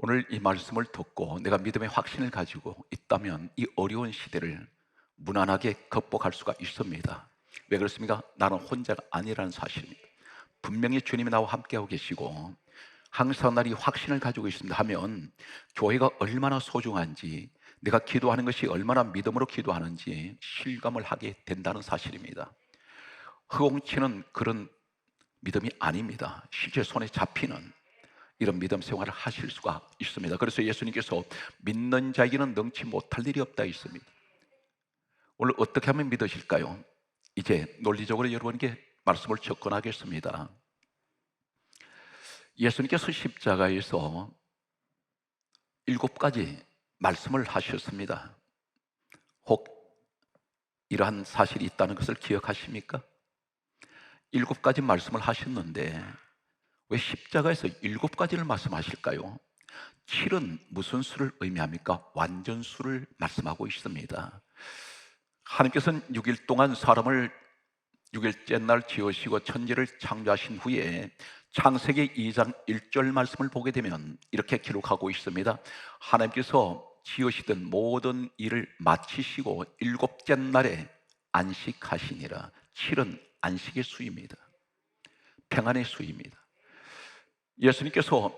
오늘 이 말씀을 듣고 내가 믿음의 확신을 가지고 있다면 이 어려운 시대를 무난하게 극복할 수가 있습니다. 왜 그렇습니까? 나는 혼자가 아니라는 사실입니다. 분명히 주님이 나와 함께하고 계시고 항상 나이 확신을 가지고 있습니다 하면 교회가 얼마나 소중한지, 내가 기도하는 것이 얼마나 믿음으로 기도하는지 실감을 하게 된다는 사실입니다. 허공치는 그런 믿음이 아닙니다. 실제 손에 잡히는 이런 믿음 생활을 하실 수가 있습니다. 그래서 예수님께서 믿는 자에게는 능치 못할 일이 없다 했습니다. 오늘 어떻게 하면 믿으실까요? 이제 논리적으로 여러분께 말씀을 접근하겠습니다. 예수님께서 십자가에서 7가지 말씀을 하셨습니다. 혹 이러한 사실이 있다는 것을 기억하십니까? 7가지 말씀을 하셨는데 왜 십자가에서 7가지를 말씀하실까요? 7은 무슨 수를 의미합니까? 완전수를 말씀하고 있습니다. 하나님께서는 6일 동안 사람을 6일째 날 지으시고 천지를 창조하신 후에 창세기 2장 1절 말씀을 보게 되면 이렇게 기록하고 있습니다. 하나님께서 지으시던 모든 일을 마치시고 7째 날에 안식하시니라. 7은 안식의 수입니다. 평안의 수입니다. 예수님께서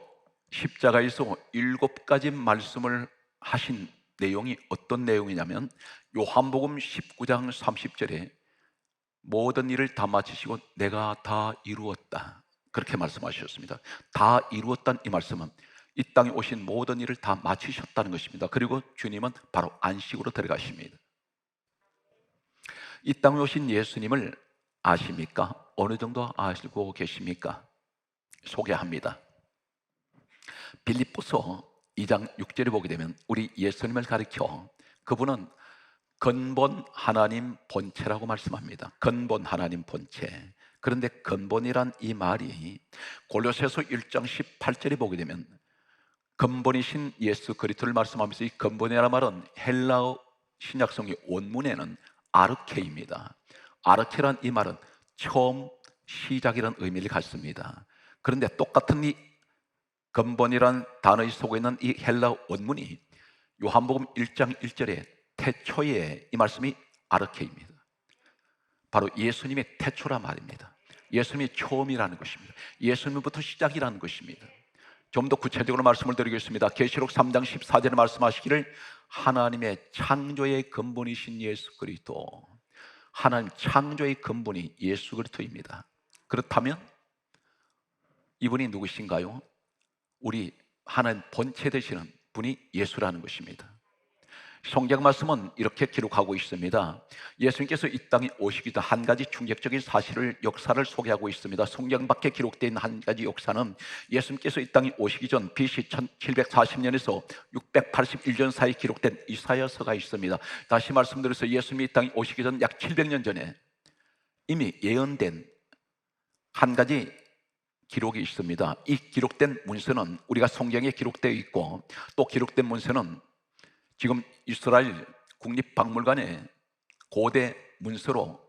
십자가에서 7가지 말씀을 하신 내용이 어떤 내용이냐면 요한복음 19장 30절에 모든 일을 다 마치시고 내가 다 이루었다, 그렇게 말씀하셨습니다. 다 이루었다는 이 말씀은 이 땅에 오신 모든 일을 다 마치셨다는 것입니다. 그리고 주님은 바로 안식으로 들어가십니다. 이 땅에 오신 예수님을 아십니까? 어느 정도 아시고 계십니까? 소개합니다. 빌립보서 2장 6절에 보게 되면 우리 예수님을 가리켜 그분은 근본 하나님 본체라고 말씀합니다. 근본 하나님 본체. 그런데 근본이란 이 말이 골로새서 1장 18절에 보게 되면 근본이신 예수 그리스도를 말씀하면서 이 근본이라는 말은 헬라어 신약성의 원문에는 아르케입니다. 아르케란 이 말은 처음, 시작이라는 의미를 갖습니다. 그런데 똑같은 이 근본이란 단어의 속에 있는 이 헬라 원문이 요한복음 1장 1절에 태초에, 이 말씀이 아르케입니다. 바로 예수님의 태초라 말입니다. 예수님이 처음이라는 것입니다. 예수님부터 시작이라는 것입니다. 좀 더 구체적으로 말씀을 드리겠습니다. 계시록 3장 14절에 말씀하시기를 하나님의 창조의 근본이신 예수 그리스도, 하나님 창조의 근본이 예수 그리스도입니다. 그렇다면 이분이 누구신가요? 우리 하나님 본체 되시는 분이 예수라는 것입니다. 성경 말씀은 이렇게 기록하고 있습니다. 예수님께서 이 땅에 오시기 전 한 가지 충격적인 사실을, 역사를 소개하고 있습니다. 성경 밖에 기록된 한 가지 역사는 예수님께서 이 땅에 오시기 전 BC 1740년에서 681년 사이에 기록된 이사야서가 있습니다. 다시 말씀드려서 예수님이 이 땅에 오시기 전 약 700년 전에 이미 예언된 한 가지 기록이 있습니다. 이 기록된 문서는 우리가 성경에 기록되어 있고, 또 기록된 문서는 지금 이스라엘 국립박물관에 고대 문서로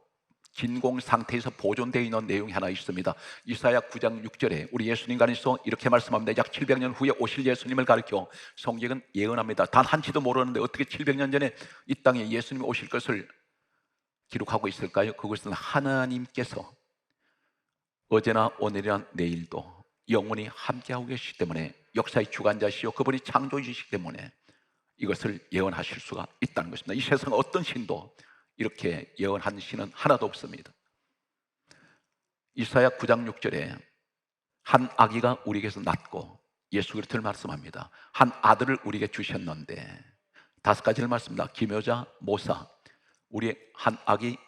진공 상태에서 보존되어 있는 내용이 하나 있습니다. 이사야 9장 6절에 우리 예수님 관해서 이렇게 말씀합니다. 약 700년 후에 오실 예수님을 가리켜 성경은 예언합니다. 단 한치도 모르는데 어떻게 700년 전에 이 땅에 예수님이 오실 것을 기록하고 있을까요? 그것은 하나님께서 어제나 오늘이나 내일도 영원히 함께하고 계시기 때문에, 역사의 주관자시요 그분이 창조주시기 때문에 이것을 예언하실 수가 있다는 것입니다. 이 세상 어떤 신도 이렇게 예언한 신은 하나도 없습니다. 이사야 9장 6절에 한 아기가 우리에게서 낳고, 예수 그리스도를 말씀합니다. 한 아들을 우리에게 주셨는데, 5가지를 말씀합니다. 기묘자, 모사, 우리의 한 아기,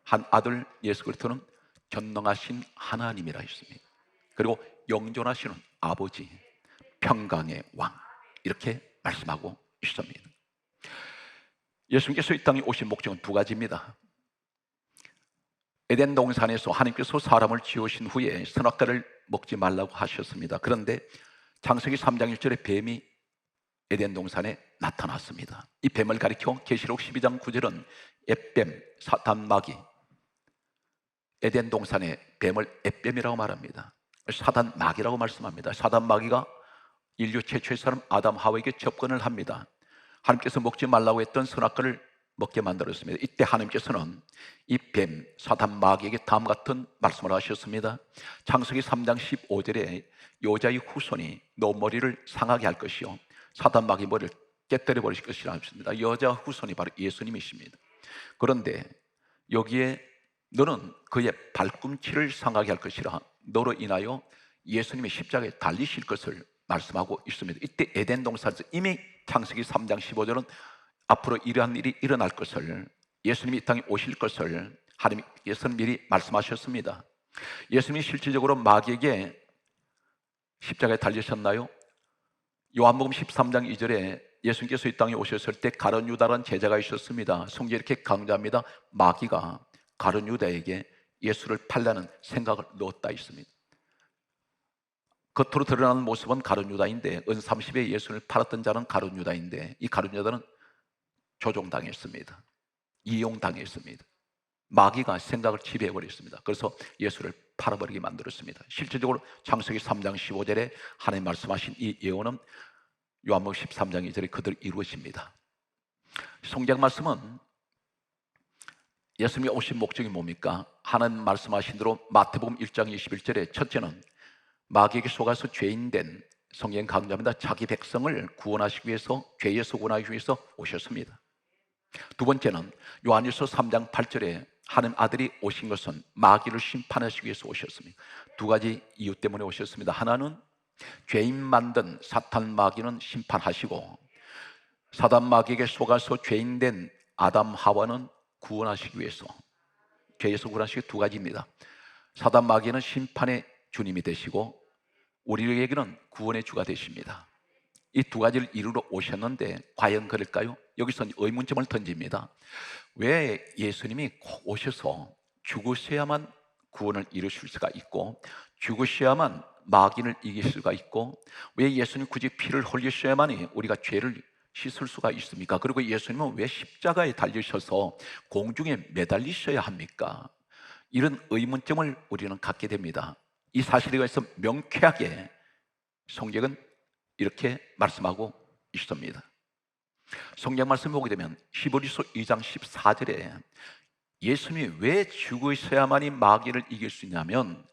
한 아들 예수 그리스도는 전능하신 하나님이라 했습니다. 그리고 영존하시는 아버지, 평강의 왕, 이렇게 말씀하고 있습니다. 예수님께서 이 땅에 오신 목적은 2가지입니다. 에덴 동산에서 하나님께서 사람을 지으신 후에 선악과를 먹지 말라고 하셨습니다. 그런데 창세기 3장 1절에 뱀이 에덴 동산에 나타났습니다. 이 뱀을 가리켜 계시록 12장 9절은 햇뱀, 사탄, 마귀, 에덴 동산의 뱀을 햇뱀이라고 말합니다. 사단 마귀라고 말씀합니다. 사단 마귀가 인류 최초의 사람 아담 하와에게 접근을 합니다. 하나님께서 먹지 말라고 했던 선악과를 먹게 만들었습니다. 이때 하나님께서는 이 뱀, 사단 마귀에게 다음 같은 말씀을 하셨습니다. 창세기 3장 15절에 여자의 후손이 너 머리를 상하게 할 것이요 사단 마귀 머리를 깨뜨려 버릴 것이라 하셨습니다. 여자 후손이 바로 예수님이십니다. 그런데 여기에 너는 그의 발꿈치를 상하게 할 것이라, 너로 인하여 예수님이 십자가에 달리실 것을 말씀하고 있습니다. 이때 에덴 동산에서 이미 창세기 3장 15절은 앞으로 이러한 일이 일어날 것을, 예수님이 이 땅에 오실 것을 하나님께서는 미리 말씀하셨습니다. 예수님이 실질적으로 마귀에게 십자가에 달리셨나요? 요한복음 13장 2절에 예수님께서 이 땅에 오셨을 때 가룟 유다라는 제자가 있었습니다. 성경에 이렇게 강조합니다. 마귀가 가룟 유다에게 예수를 팔라는 생각을 넣었다 있습니다. 겉으로 드러나는 모습은 가룟 유다인데, 은 30에 예수를 팔았던 자는 가룟 유다인데, 이 가룟 유다는 조종당했습니다. 이용당했습니다. 마귀가 생각을 지배해버렸습니다. 그래서 예수를 팔아버리게 만들었습니다. 실질적으로 창세기 3장 15절에 하나님 말씀하신 이 예언은 요한복음 13장 2절에 그대로 이루어집니다. 성경 말씀은 예수님이 오신 목적이 뭡니까? 하나님 말씀하신 대로 마태복음 1장 21절에 첫째는 마귀에게 속아서 죄인된, 성경 강조합니다, 자기 백성을 구원하시기 위해서, 죄에서 구원하기 위해서 오셨습니다. 두 번째는 요한일서 3장 8절에 하나님 아들이 오신 것은 마귀를 심판하시기 위해서 오셨습니다. 두 가지 이유 때문에 오셨습니다. 하나는 죄인 만든 사탄 마귀는 심판하시고, 사단 마귀에게 속아서 죄인된 아담 하와는 구원하시기 위해서, 죄에서 구원하시기 두 가지입니다. 사단 마귀는 심판의 주님이 되시고 우리에게는 구원의 주가 되십니다. 이 두 가지를 이루러 오셨는데 과연 그럴까요? 여기서 의문점을 던집니다. 왜 예수님이 꼭 오셔서 죽으셔야만 구원을 이루실 수가 있고, 죽으셔야만 마귀를 이길 수가 있고, 왜 예수님 굳이 피를 흘리셔야만이 우리가 죄를 씻을 수가 있습니까? 그리고 예수님은 왜 십자가에 달리셔서 공중에 매달리셔야 합니까? 이런 의문점을 우리는 갖게 됩니다. 이 사실에 대해서 명쾌하게 성경은 이렇게 말씀하고 있습니다. 성경 말씀 보게 되면 히브리서 2장 14절에 예수님이 왜 죽으셔야만이 마귀를 이길 수 있냐면,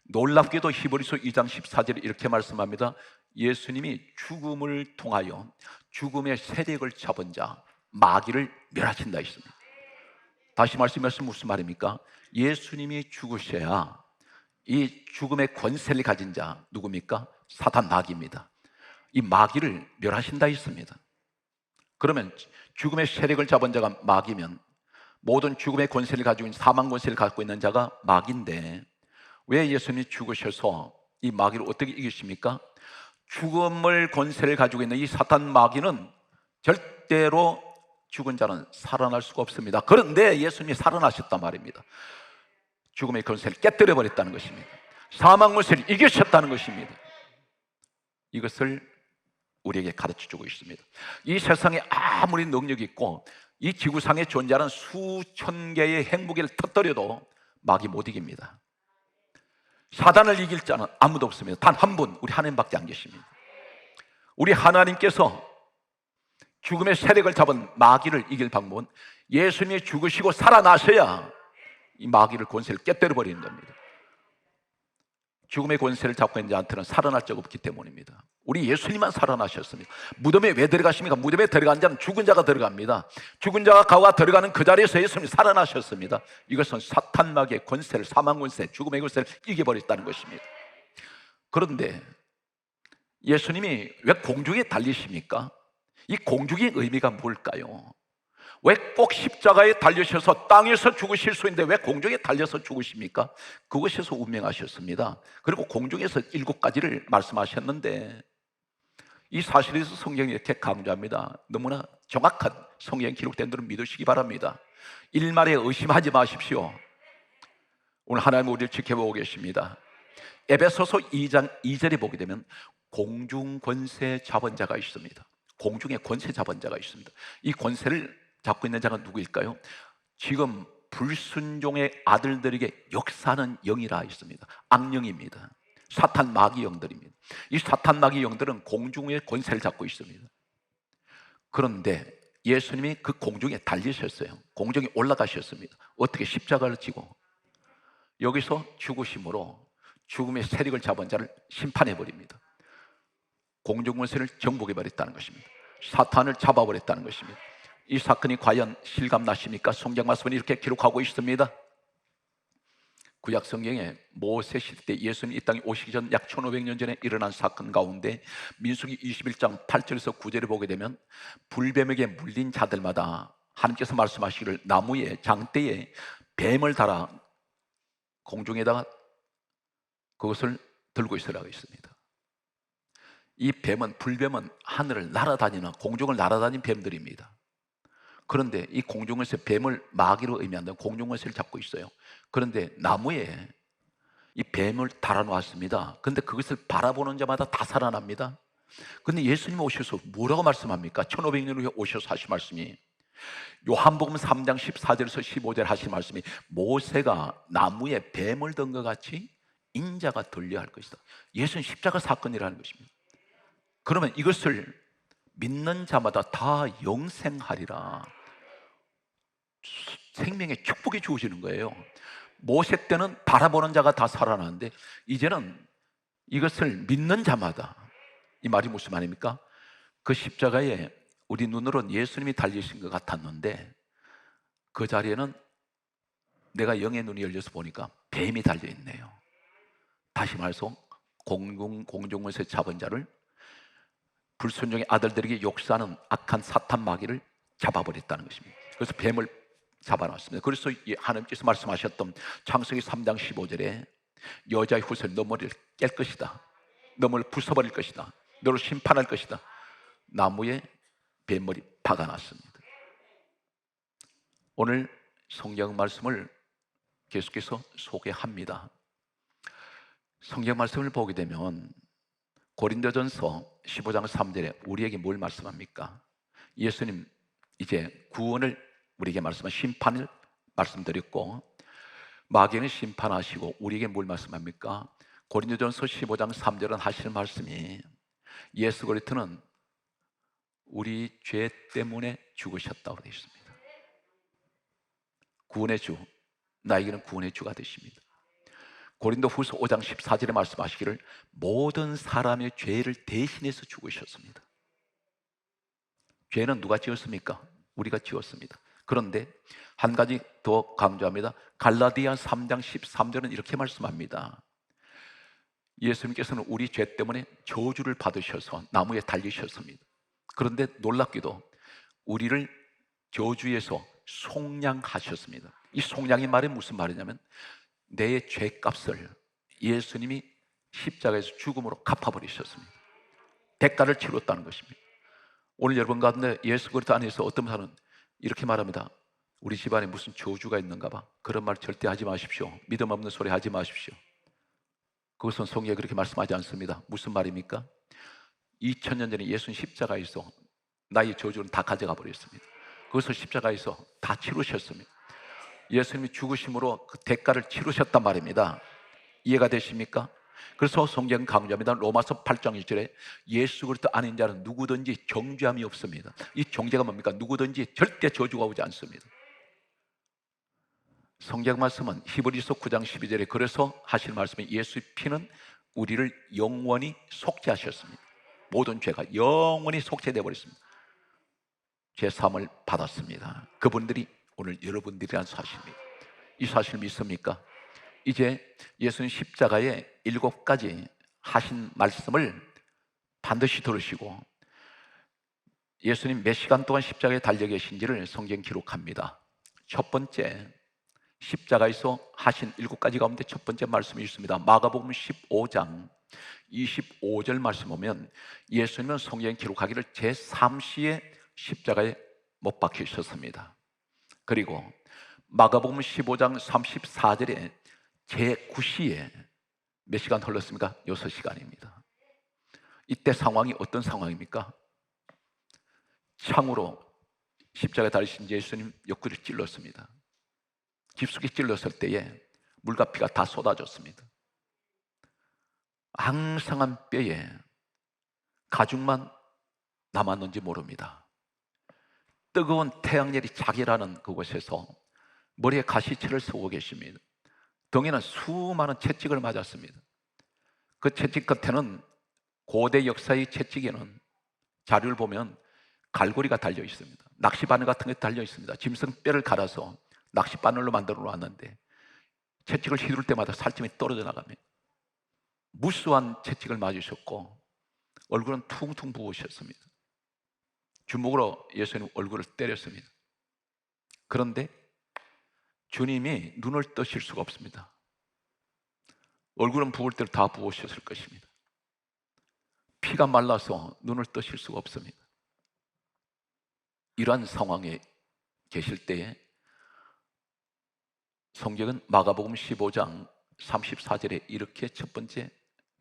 놀랍게도 히브리서 2장 14절에 이렇게 말씀합니다. 예수님이 죽음을 통하여 죽음의 세력을 잡은 자 마귀를 멸하신다 했습니다. 다시 말씀하시면 무슨 말입니까? 예수님이 죽으셔야 이 죽음의 권세를 가진 자 누굽니까? 사탄 마귀입니다. 이 마귀를 멸하신다 했습니다. 그러면 죽음의 세력을 잡은 자가 마귀면 모든 죽음의 권세를 가지고 있는, 사망 권세를 갖고 있는 자가 마귀인데, 왜 예수님이 죽으셔서 이 마귀를 어떻게 이기십니까? 죽음을 권세를 가지고 있는 이 사탄 마귀는 절대로 죽은 자는 살아날 수가 없습니다. 그런데 예수님이 살아나셨단 말입니다. 죽음의 권세를 깨뜨려 버렸다는 것입니다. 사망 권세를 이기셨다는 것입니다. 이것을 우리에게 가르쳐주고 있습니다. 이 세상에 아무리 능력이 있고 이 지구상에 존재하는 수천 개의 핵무기를 터뜨려도 마귀 못 이깁니다. 사단을 이길 자는 아무도 없습니다. 단 한 분, 우리 하나님밖에 안 계십니다. 우리 하나님께서 죽음의 세력을 잡은 마귀를 이길 방법은 예수님이 죽으시고 살아나셔야 이 마귀를 권세를 깨뜨려 버리는 겁니다. 죽음의 권세를 잡고 있는 자한테는 살아날 적 없기 때문입니다. 우리 예수님만 살아나셨습니다. 무덤에 왜 들어가십니까? 무덤에 들어간 자는 죽은 자가 들어갑니다. 죽은 자가 가와 들어가는 그 자리에서 예수님이 살아나셨습니다. 이것은 사탄 마귀의 권세를, 사망 권세, 죽음의 권세를 이겨버렸다는 것입니다. 그런데 예수님이 왜 공중에 달리십니까? 이 공중의 의미가 뭘까요? 왜 꼭 십자가에 달리셔서 땅에서 죽으실 수 있는데 왜 공중에 달려서 죽으십니까? 그것에서 운명하셨습니다. 그리고 공중에서 7가지를 말씀하셨는데, 이 사실에서 성경이 이렇게 강조합니다. 너무나 정확한 성경 기록된 대로 믿으시기 바랍니다. 일말에 의심하지 마십시오. 오늘 하나님 우리를 지켜보고 계십니다. 에베소서 2장 2절에 보게 되면 공중 권세 잡은 자가 있습니다. 공중에 권세 잡은 자가 있습니다. 이 권세를 잡고 있는 자가 누구일까요? 지금 불순종의 아들들에게 역사하는 영이라 있습니다. 악령입니다. 사탄 마귀 영들입니다. 이 사탄 마귀 영들은 공중의 권세를 잡고 있습니다. 그런데 예수님이 그 공중에 달리셨어요. 공중에 올라가셨습니다. 어떻게? 십자가를 지고 여기서 죽으심으로 죽음의 세력을 잡은 자를 심판해 버립니다. 공중 권세를 정복해 버렸다는 것입니다. 사탄을 잡아버렸다는 것입니다. 이 사건이 과연 실감나십니까? 성경 말씀은 이렇게 기록하고 있습니다. 구약 성경에 모세 시대 때 예수님 이 땅에 오시기 전 약 1500년 전에 일어난 사건 가운데 민수기 21장 8절에서 9절을 보게 되면 불뱀에게 물린 자들마다 하나님께서 말씀하시기를 나무에 장대에 뱀을 달아 공중에다가 그것을 들고 있으라고 있습니다. 이 뱀은, 불뱀은 하늘을 날아다니는, 공중을 날아다니는 뱀들입니다. 그런데 이 공중에서 뱀을 마귀로 의미한다는 공중권세를 잡고 있어요. 그런데 나무에 이 뱀을 달아놓았습니다. 그런데 그것을 바라보는 자마다 다 살아납니다. 근데 예수님 오셔서 뭐라고 말씀합니까? 1500년 후에 오셔서 하신 말씀이 요한복음 3장 14절에서 15절 하신 말씀이 모세가 나무에 뱀을 든 것 같이 인자가 들려야 할 것이다. 예수는 십자가 사건이라는 것입니다. 그러면 이것을 믿는 자마다 다 영생하리라. 생명의 축복이 주어지는 거예요. 모세 때는 바라보는 자가 다 살아나는데 이제는 이것을 믿는 자마다, 이 말이 무슨 말입니까? 그 십자가에 우리 눈으로는 예수님이 달리신 것 같았는데 그 자리에는 내가 영의 눈이 열려서 보니까 뱀이 달려있네요. 다시 말해서 공중권세 잡은 자를, 불순종의 아들들에게 역사하는 악한 사탄 마귀를 잡아버렸다는 것입니다. 그래서 뱀을 잡아놨습니다. 그래서 하나님께서 말씀하셨던 창세기 3장 15절에 여자의 후손 너 머리를 깰 것이다, 너를 부숴버릴 것이다, 너를 심판할 것이다, 나무에 뱀머리 박아놨습니다. 오늘 성경 말씀을 계속해서 소개합니다. 성경 말씀을 보게 되면 고린도전서 15장 3절에 우리에게 뭘 말씀합니까? 예수님 이제 구원을 우리에게 말씀한 심판을 말씀드렸고 마귀는 심판하시고 우리에게 뭘 말씀합니까? 고린도전서 15장 3절은 하시는 말씀이 예수 그리스도는 우리 죄 때문에 죽으셨다고 되어 있습니다. 구원의 주, 나에게는 구원의 주가 되십니다. 고린도후서 5장 14절에 말씀하시기를 모든 사람의 죄를 대신해서 죽으셨습니다. 죄는 누가 지었습니까? 우리가 지었습니다. 그런데 한 가지 더 강조합니다. 갈라디아 3장 13절은 이렇게 말씀합니다. 예수님께서는 우리 죄 때문에 저주를 받으셔서 나무에 달리셨습니다. 그런데 놀랍게도 우리를 저주에서 속량하셨습니다. 이 속량의 말이 무슨 말이냐면 내 죄값을 예수님이 십자가에서 죽음으로 갚아버리셨습니다. 대가를 치렀다는 것입니다. 오늘 여러분 가운데 예수 그리스도 안에서 어떤 사람은 이렇게 말합니다. 우리 집안에 무슨 저주가 있는가 봐. 그런 말 절대 하지 마십시오. 믿음 없는 소리 하지 마십시오. 그것은 성경에 그렇게 말씀하지 않습니다. 무슨 말입니까? 2000년 전에 예수는 십자가에서 나의 저주는 다 가져가 버렸습니다. 그것을 십자가에서 다 치르셨습니다. 예수님이 죽으심으로 그 대가를 치르셨단 말입니다. 이해가 되십니까? 그래서 성경 강조합니다. 로마서 8장 1절에 예수 그리스도 아닌 자는 누구든지 정죄함이 없습니다. 이 정죄가 뭡니까? 누구든지 절대 저주가 오지 않습니다. 성경 말씀은 히브리서 9장 12절에 그래서 하실 말씀이 예수의 피는 우리를 영원히 속죄하셨습니다. 모든 죄가 영원히 속죄되어 버렸습니다. 죄사함을 받았습니다. 그분들이 오늘 여러분들이란 사실입니다. 이 사실 믿습니까? 이제 예수님 십자가에 7가지 하신 말씀을 반드시 들으시고 예수님 몇 시간 동안 십자가에 달려 계신지를 성경 기록합니다. 첫 번째, 십자가에서 하신 7가지 가운데 첫 번째 말씀이 있습니다. 마가복음 15장 25절 말씀 보면 예수님은 성경 기록하기를 제3시에 십자가에 못 박히셨습니다. 그리고 마가복음 15장 34절에 제9시에 몇 시간 흘렀습니까? 6시간입니다. 이때 상황이 어떤 상황입니까? 창으로 십자가에 달리신 예수님 옆구리를 찔렀습니다. 깊숙이 찔렀을 때에 물과 피가 다 쏟아졌습니다. 앙상한 뼈에 가죽만 남았는지 모릅니다. 뜨거운 태양열이 자기라는 그곳에서 머리에 가시체를 쓰고 계십니다. 등에는 수많은 채찍을 맞았습니다. 그 채찍 끝에는 고대 역사의 채찍에는 자료를 보면 갈고리가 달려 있습니다. 낚시바늘 같은 게 달려 있습니다. 짐승뼈를 갈아서 낚시바늘로 만들어 놨는데 채찍을 휘두를 때마다 살점이 떨어져 나갑니다. 무수한 채찍을 맞으셨고 얼굴은 퉁퉁 부으셨습니다. 주먹으로 예수님 얼굴을 때렸습니다. 그런데 주님이 눈을 뜨실 수가 없습니다. 얼굴은 부을 대로 다 부으셨을 것입니다. 피가 말라서 눈을 뜨실 수가 없습니다. 이러한 상황에 계실 때에 성경은 마가복음 15장 34절에 이렇게 첫 번째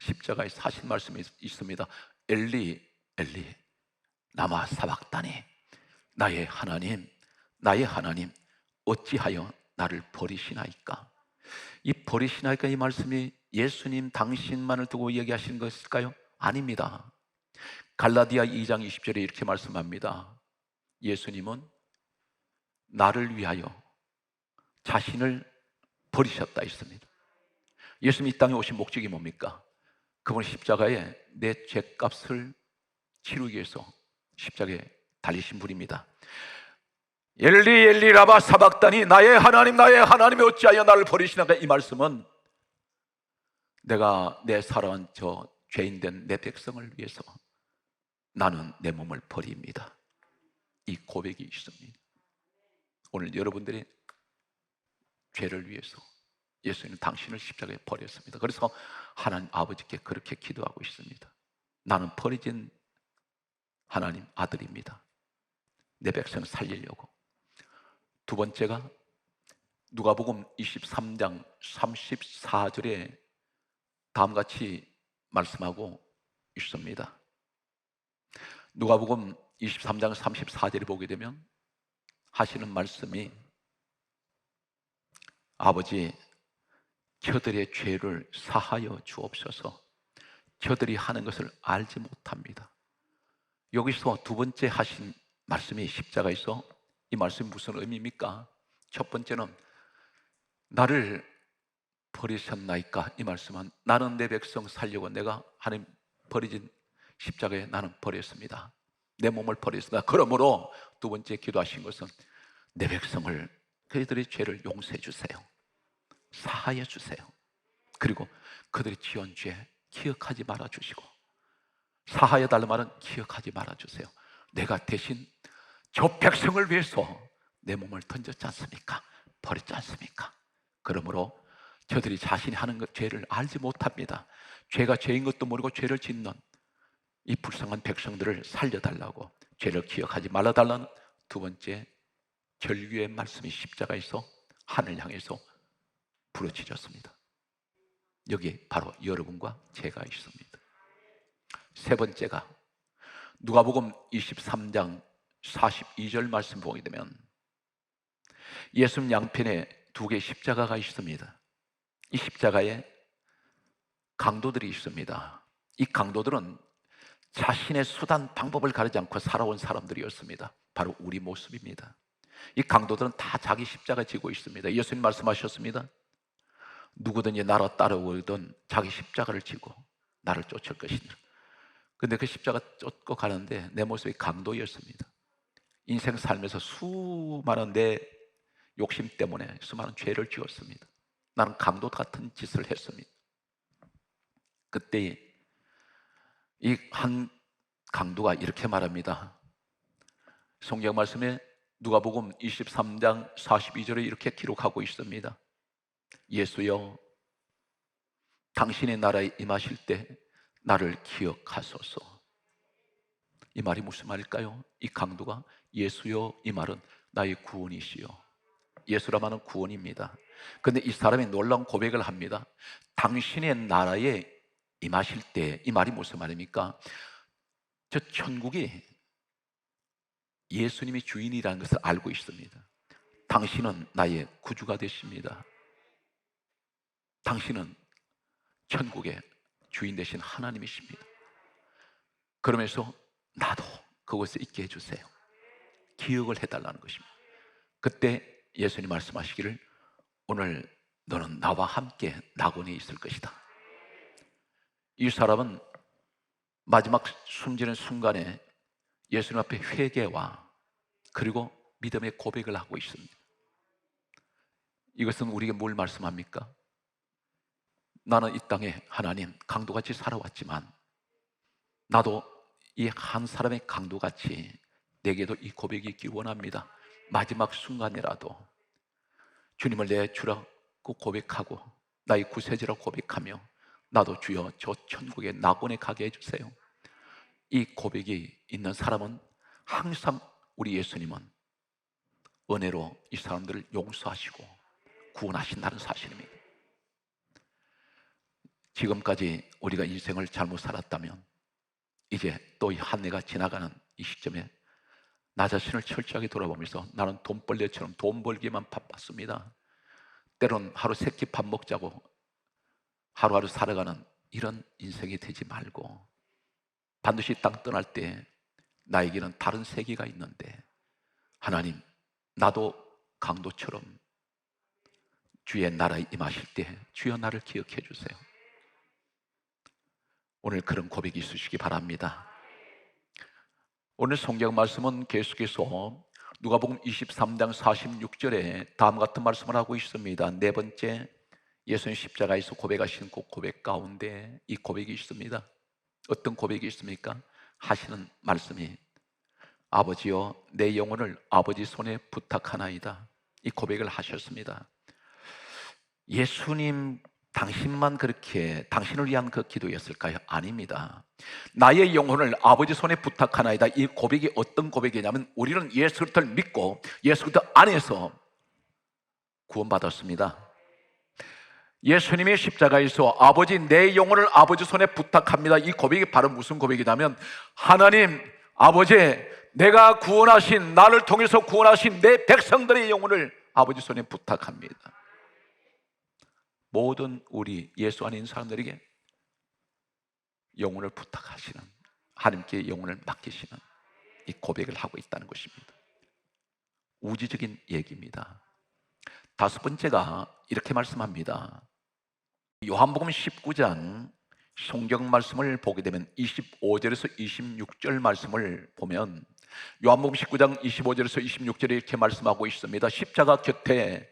십자가에 사신 말씀이 있습니다. 엘리 엘리 라마 사박다니, 나의 하나님 나의 하나님 어찌하여 나를 버리시나이까. 이 버리시나이까 이 말씀이 예수님 당신만을 두고 얘기하시는 것일까요? 아닙니다. 갈라디아 2장 20절에 이렇게 말씀합니다. 예수님은 나를 위하여 자신을 버리셨다 했습니다. 예수님이 이 땅에 오신 목적이 뭡니까? 그분 십자가에 내 죄값을 치르기 위해서 십자가에 달리신 분입니다. 엘리 엘리 라마 사박다니, 나의 하나님 어찌하여 나를 버리시나가. 이 말씀은 내가 내 사랑한 저 죄인된 내 백성을 위해서 나는 내 몸을 버립니다. 이 고백이 있습니다. 오늘 여러분들의 죄를 위해서 예수님은 당신을 십자가에 버렸습니다. 그래서 하나님 아버지께 그렇게 기도하고 있습니다. 나는 버려진 하나님 아들입니다. 내 백성을 살리려고. 두 번째가 누가복음 23장 34절에 다음같이 말씀하고 있습니다. 누가복음 23장 34절에 보게 되면 하시는 말씀이, 아버지 저들의 죄를 사하여 주옵소서. 저들이 하는 것을 알지 못합니다. 여기서 두 번째 하신 말씀이 십자가에서, 이 말씀이 무슨 의미입니까? 첫 번째는 나를 버리셨나이까. 이 말씀은 나는 내 백성 살려고 내가 하나님 버리진 십자가에 나는 버렸습니다. 내 몸을 버렸습니다. 그러므로 두 번째 기도하신 것은 내 백성을, 그들의 죄를 용서해 주세요. 사하여 주세요. 그리고 그들이 지은 죄 기억하지 말아 주시고, 사하여 달라는 말은 기억하지 말아 주세요. 내가 대신 저 백성을 위해서 내 몸을 던졌지 않습니까? 버렸지 않습니까? 그러므로 저들이 자신이 하는 죄를 알지 못합니다. 죄가 죄인 것도 모르고 죄를 짓는 이 불쌍한 백성들을 살려달라고, 죄를 기억하지 말아달라는 두 번째 절규의 말씀이 십자가에서 하늘 향해서 부르짖었습니다. 여기 바로 여러분과 제가 있습니다. 세 번째가 누가복음 23장 42절 말씀 보게 되면 예수님 양편에 두 개의 십자가가 있습니다. 이 십자가에 강도들이 있습니다. 이 강도들은 자신의 수단 방법을 가리지 않고 살아온 사람들이었습니다. 바로 우리 모습입니다. 이 강도들은 다 자기 십자가 지고 있습니다. 예수님 말씀하셨습니다. 누구든지 나를 따라오든 자기 십자가를 지고 나를 쫓을 것이니라. 근데 그 십자가 쫓고 가는데 내 모습이 강도였습니다. 인생 살면서 수많은 내 욕심 때문에 수많은 죄를 지었습니다. 나는 강도 같은 짓을 했습니다. 그때 이 한 강도가 이렇게 말합니다. 성경 말씀에 누가복음 23장 42절에 이렇게 기록하고 있습니다. 예수여, 당신의 나라에 임하실 때 나를 기억하소서. 이 말이 무슨 말일까요? 이 강도가 예수여, 이 말은 나의 구원이시여. 예수라 말은 구원입니다. 그런데 이 사람이 놀라운 고백을 합니다. 당신의 나라에 임하실 때, 이 말이 무슨 말입니까? 저 천국이 예수님이 주인이라는 것을 알고 있습니다. 당신은 나의 구주가 되십니다. 당신은 천국의 주인 되신 하나님이십니다. 그러면서 나도 그곳에 있게 해주세요. 기억을 해달라는 것입니다. 그때 예수님 말씀하시기를 오늘 너는 나와 함께 낙원에 있을 것이다. 이 사람은 마지막 숨지는 순간에 예수님 앞에 회개와 그리고 믿음의 고백을 하고 있습니다. 이것은 우리에게 뭘 말씀합니까? 나는 이 땅에 하나님 강도같이 살아왔지만 나도 이 한 사람의 강도같이 내게도 이 고백이 있기 원합니다. 마지막 순간이라도 주님을 내 주라고 고백하고 나의 구세주라고 고백하며 나도 주여 저 천국의 낙원에 가게 해주세요. 이 고백이 있는 사람은 항상 우리 예수님은 은혜로 이 사람들을 용서하시고 구원하신다는 사실입니다. 지금까지 우리가 인생을 잘못 살았다면 이제 또 한 해가 지나가는 이 시점에 나 자신을 철저하게 돌아보면서 나는 돈벌레처럼 돈 벌기만 바빴습니다. 때론 하루 세 끼 밥 먹자고 하루하루 살아가는 이런 인생이 되지 말고 반드시 땅 떠날 때 나에게는 다른 세계가 있는데 하나님 나도 강도처럼 주의 나라에 임하실 때 주여 나를 기억해 주세요. 오늘 그런 고백이 있으시기 바랍니다. 오늘 성경 말씀은 계속해서 누가복음 23장 46절에 다음 같은 말씀을 하고 있습니다. 네 번째 예수님 십자가에서 고백하신 그 고백 가운데 이 고백이 있습니다. 어떤 고백이 있습니까? 하시는 말씀이 아버지여 내 영혼을 아버지 손에 부탁하나이다. 이 고백을 하셨습니다. 예수님 당신만 그렇게 당신을 위한 그 기도였을까요? 아닙니다. 나의 영혼을 아버지 손에 부탁하나이다. 이 고백이 어떤 고백이냐면 우리는 예수 그리스도를 믿고 예수 그리스도 안에서 구원받았습니다. 예수님의 십자가에서 아버지 내 영혼을 아버지 손에 부탁합니다. 이 고백이 바로 무슨 고백이냐면 하나님 아버지 내가 구원하신 나를 통해서 구원하신 내 백성들의 영혼을 아버지 손에 부탁합니다. 모든 우리 예수 안에 있는 사람들에게 영혼을 부탁하시는 하나님께 영혼을 맡기시는 이 고백을 하고 있다는 것입니다. 우주적인 얘기입니다. 다섯 번째가 이렇게 말씀합니다. 요한복음 19장 성경 말씀을 보게 되면 25절에서 26절 말씀을 보면 요한복음 19장 25절에서 26절에 이렇게 말씀하고 있습니다. 십자가 곁에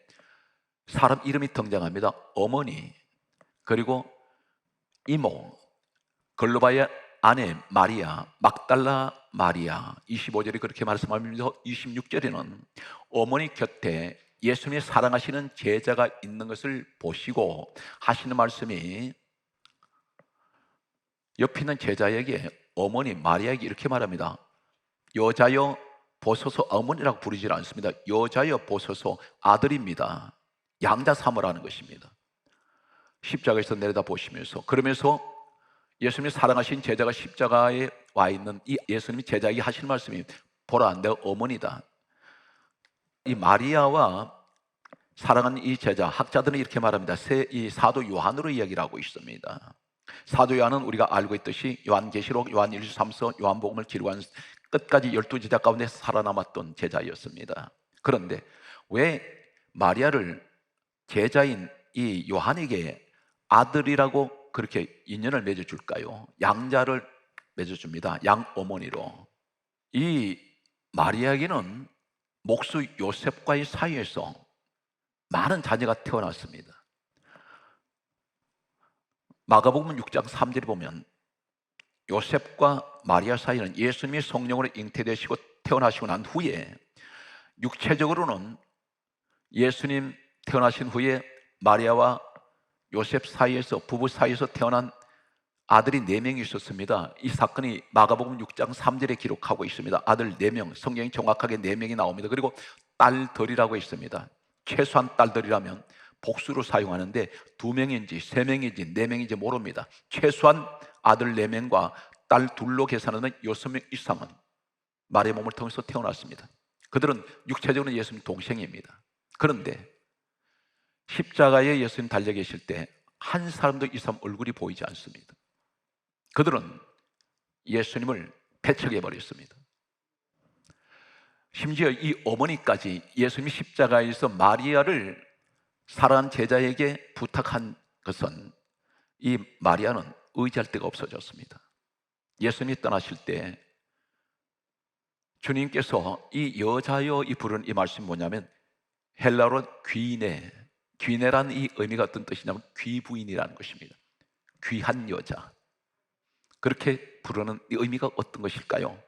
사람 이름이 등장합니다. 어머니 그리고 이모 글로바의 아내 마리아 막달라 마리아 25절에 그렇게 말씀하면서 26절에는 어머니 곁에 예수님이 사랑하시는 제자가 있는 것을 보시고 하시는 말씀이 옆에 있는 제자에게 어머니 마리아에게 이렇게 말합니다. 여자여 보소서 어머니라고 부르지 않습니다. 여자여 보소서 아들입니다. 양자 삼으라는 것입니다. 십자가에서 내려다 보시면서 그러면서 예수님이 사랑하신 제자가 십자가에 와 있는 이 예수님이 제자에게 하시는 말씀이 보라 내 어머니다. 이 마리아와 사랑하는 이 제자 학자들은 이렇게 말합니다. 이 사도 요한으로 이야기를 하고 있습니다. 사도 요한은 우리가 알고 있듯이 요한계시록, 요한일서삼서, 요한복음을 기록한 끝까지 12제자 가운데 살아남았던 제자였습니다. 그런데 왜 마리아를 제자인 이 요한에게 아들이라고 그렇게 인연을 맺어줄까요? 양자를 맺어줍니다. 양어머니로. 이 마리아에게는 목수 요셉과의 사이에서 많은 자녀가 태어났습니다. 마가복음 6장 3절에 보면 요셉과 마리아 사이는 예수님이 성령으로 잉태되시고 태어나시고 난 후에 육체적으로는 예수님 태어나신 후에 마리아와 요셉 사이에서 부부 사이에서 태어난 아들이 4명이 있었습니다. 이 사건이 마가복음 6장 3절에 기록하고 있습니다. 아들 4명, 성경이 정확하게 4명이 나옵니다. 그리고 딸들이라고 있습니다. 최소한 딸들이라면 복수로 사용하는데 2명인지 3명인지 4명인지 모릅니다. 최소한 아들 4명과 딸 2로 계산하면 6명 이상은 마리아 몸을 통해서 태어났습니다. 그들은 육체적으로 예수님 동생입니다. 그런데 십자가에 예수님 달려 계실 때 한 사람도 이 사람 얼굴이 보이지 않습니다. 그들은 예수님을 배척해 버렸습니다. 심지어 이 어머니까지 예수님이 십자가에서 마리아를 사랑하는 제자에게 부탁한 것은 이 마리아는 의지할 데가 없어졌습니다. 예수님이 떠나실 때 주님께서 이 여자여 이 부르는 이 말씀이 뭐냐면 헬라어로 귀내라는 이 의미가 어떤 뜻이냐면 귀부인이라는 것입니다. 귀한 여자, 그렇게 부르는 이 의미가 어떤 것일까요?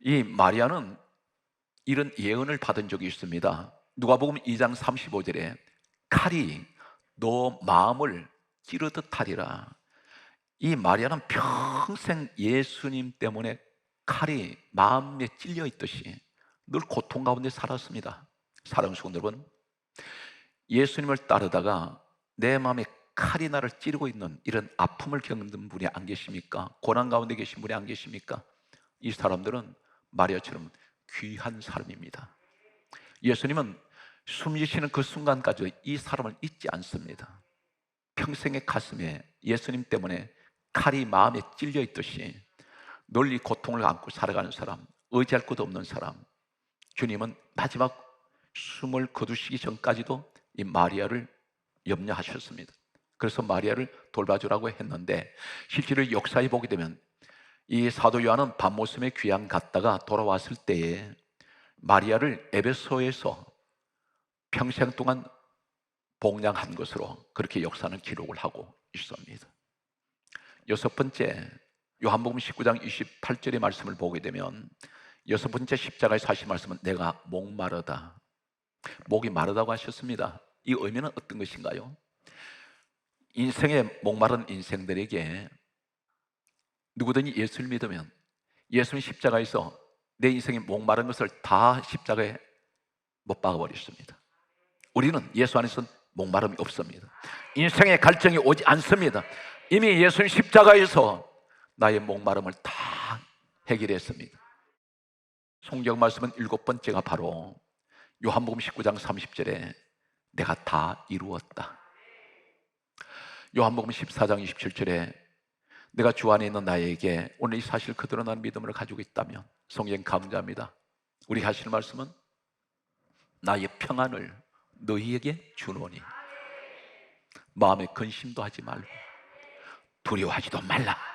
이 마리아는 이런 예언을 받은 적이 있습니다. 누가복음 2장 35절에 칼이 너 마음을 찌르듯 하리라. 이 마리아는 평생 예수님 때문에 칼이 마음에 찔려 있듯이 늘 고통 가운데 살았습니다. 사랑하는 성도 여러분, 예수님을 따르다가 내 마음에 칼이 나를 찌르고 있는 이런 아픔을 겪는 분이 안 계십니까? 고난 가운데 계신 분이 안 계십니까? 이 사람들은 마리아처럼 귀한 사람입니다. 예수님은 숨쉬는 그 순간까지 이 사람을 잊지 않습니다. 평생의 가슴에 예수님 때문에 칼이 마음에 찔려 있듯이 늘 이 고통을 안고 살아가는 사람, 의지할 곳 없는 사람, 주님은 마지막 숨을 거두시기 전까지도 이 마리아를 염려하셨습니다. 그래서 마리아를 돌봐주라고 했는데 실제로 역사에 보게 되면 이 사도 요한은 밤모섬에 귀양 갔다가 돌아왔을 때에 마리아를 에베소에서 평생 동안 복양한 것으로 그렇게 역사는 기록을 하고 있습니다. 여섯 번째, 요한복음 19장 28절의 말씀을 보게 되면 여섯 번째 십자가에서 하신 말씀은 내가 목마르다, 목이 마르다고 하셨습니다. 이 의미는 어떤 것인가요? 인생에 목마른 인생들에게 누구든지 예수를 믿으면 예수님 십자가에서 내 인생의 목마른 것을 다 십자가에 못 박아버렸습니다. 우리는 예수 안에서 목마름이 없습니다. 인생의 갈증이 오지 않습니다. 이미 예수님 십자가에서 나의 목마름을 다 해결했습니다. 성경 말씀은 일곱 번째가 바로 요한복음 19장 30절에 내가 다 이루었다. 요한복음 14장 27절에 내가 주 안에 있는 나에게 오늘 이 사실 그대로 난 믿음을 가지고 있다면 성령 감사합니다. 우리 하실 말씀은 나의 평안을 너희에게 주노니 마음에 근심도 하지 말고 두려워하지도 말라.